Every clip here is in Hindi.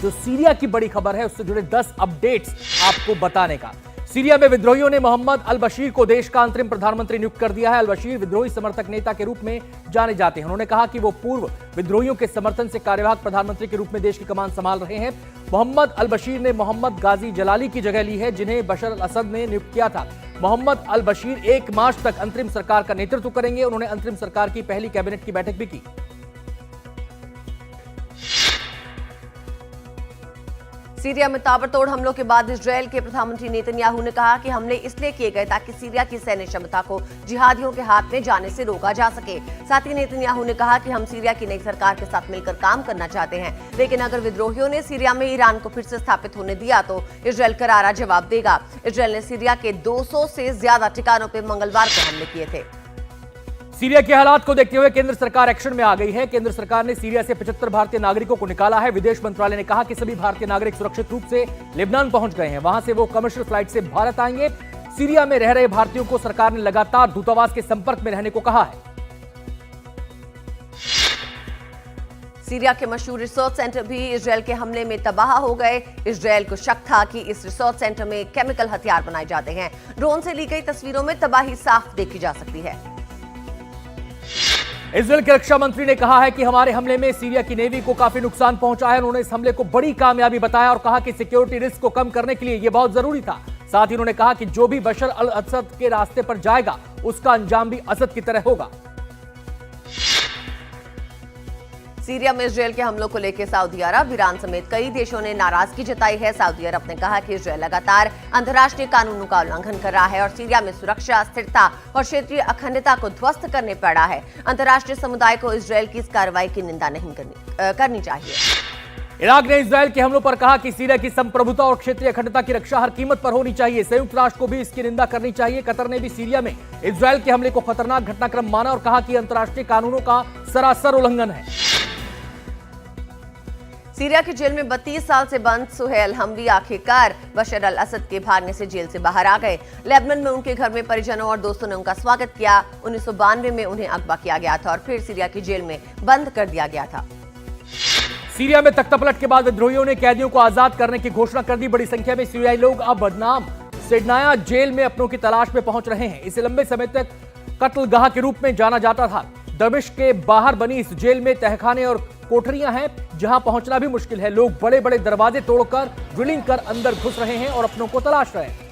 जो सीरिया की बड़ी खबर है उससे जुड़े 10 अपडेट्स आपको बताने का। सीरिया में विद्रोहियों ने मोहम्मद अल बशीर को देश का अंतरिम प्रधानमंत्री नियुक्त कर दिया है। अल बशीर विद्रोही समर्थक नेता के रूप में जाने जाते हैं। उन्होंने कहा कि वो पूर्व विद्रोहियों के समर्थन से कार्यवाहक प्रधानमंत्री के रूप में देश की कमान संभाल रहे हैं। मोहम्मद अल बशीर ने मोहम्मद गाजी जलाली की जगह ली है, जिन्हें बशर अल असद ने नियुक्त किया था। मोहम्मद अल बशीर 1 मार्च तक अंतरिम सरकार का नेतृत्व करेंगे। उन्होंने अंतरिम सरकार की पहली कैबिनेट की बैठक भी की। सीरिया में ताबड़तोड़ हमलों के बाद इजरायल के प्रधानमंत्री नेतन्याहू ने कहा कि हमले इसलिए किए गए ताकि सीरिया की सैन्य क्षमता को जिहादियों के हाथ में जाने से रोका जा सके। साथ ही नेतन्याहू ने कहा कि हम सीरिया की नई सरकार के साथ मिलकर काम करना चाहते हैं, लेकिन अगर विद्रोहियों ने सीरिया में ईरान को फिर से स्थापित होने दिया तो इजरायल करारा जवाब देगा। इजरायल ने सीरिया के 200 से ज्यादा ठिकानों पर मंगलवार को हमले किए थे। सीरिया के हालात को देखते हुए केंद्र सरकार एक्शन में आ गई है। केंद्र सरकार ने सीरिया से 75 भारतीय नागरिकों को निकाला है। विदेश मंत्रालय ने कहा कि सभी भारतीय नागरिक सुरक्षित रूप से लेबनान पहुंच गए हैं। वहां से वो कमर्शियल फ्लाइट से भारत आएंगे। सीरिया में रह रहे भारतीयों को सरकार ने लगातार दूतावास के संपर्क में रहने को कहा है। सीरिया के मशहूर रिसर्च सेंटर भी इजरायल के हमले में तबाह हो गए। इजरायल को शक था कि इस रिसर्च सेंटर में केमिकल हथियार बनाए जाते हैं। ड्रोन से ली गई तस्वीरों में तबाही साफ देखी जा सकती है। इजरायल के रक्षा मंत्री ने कहा है कि हमारे हमले में सीरिया की नेवी को काफी नुकसान पहुंचा है। उन्होंने इस हमले को बड़ी कामयाबी बताया और कहा कि सिक्योरिटी रिस्क को कम करने के लिए यह बहुत जरूरी था। साथ ही उन्होंने कहा कि जो भी बशर अल असद के रास्ते पर जाएगा उसका अंजाम भी असद की तरह होगा। सीरिया में इजरायल के हमलों को लेकर सऊदी अरब, ईरान समेत कई देशों ने नाराजगी जताई है। सऊदी अरब ने कहा कि इजरायल लगातार अंतर्राष्ट्रीय कानूनों का उल्लंघन कर रहा है और सीरिया में सुरक्षा, स्थिरता और क्षेत्रीय अखंडता को ध्वस्त करने पड़ा है। अंतर्राष्ट्रीय समुदाय को इजरायल की इस कार्रवाई की निंदा नहीं करनी चाहिए। इराक ने इजरायल के हमलों पर कहा कि सीरिया की संप्रभुता और क्षेत्रीय अखंडता की रक्षा हर कीमत पर होनी चाहिए। संयुक्त राष्ट्र को भी इसकी निंदा करनी चाहिए। कतर ने भी सीरिया में इजरायल के हमले को खतरनाक घटनाक्रम माना और कहा कि अंतर्राष्ट्रीय कानूनों का सरासर उल्लंघन है। सीरिया की जेल में 32 साल से बंद सुहेल हमवी आखिरकार बशर अल असद के भागने से जेल से बाहर आ गए। लेबनान में उनके घर में परिजनों और दोस्तों ने उनका स्वागत किया। 1992 में उन्हें अगवा किया गया था और फिर सीरिया की जेल में बंद कर दिया गया था। सीरिया में तख्तापलट के बाद विद्रोहियों ने कैदियों को आजाद करने की घोषणा कर दी। बड़ी संख्या में सीरियाई लोग अब बदनाम सिडनाया जेल में अपनों की तलाश में पहुंच रहे हैं। इसे लंबे समय तक कत्लगाह के रूप में जाना जाता था। दमिश्क के बाहर बनी इस जेल में तहखाने और कोठरियां हैं जहां पहुंचना भी मुश्किल है। लोग बड़े बड़े दरवाजे तोड़कर ड्रिलिंग कर अंदर घुस रहे हैं और अपनों को तलाश रहे हैं।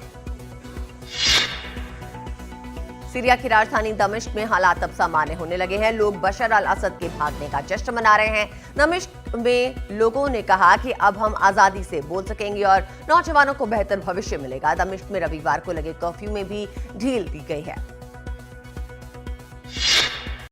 सीरिया की राजधानी दमिश्क में हालात अब सामान्य होने लगे हैं। लोग बशर अल असद के भागने का जश्न मना रहे हैं। दमिश्क में लोगों ने कहा कि अब हम आजादी से बोल सकेंगे और नौजवानों को बेहतर भविष्य मिलेगा। दमिश्क में रविवार को लगे कर्फ्यू में भी ढील दी गई है।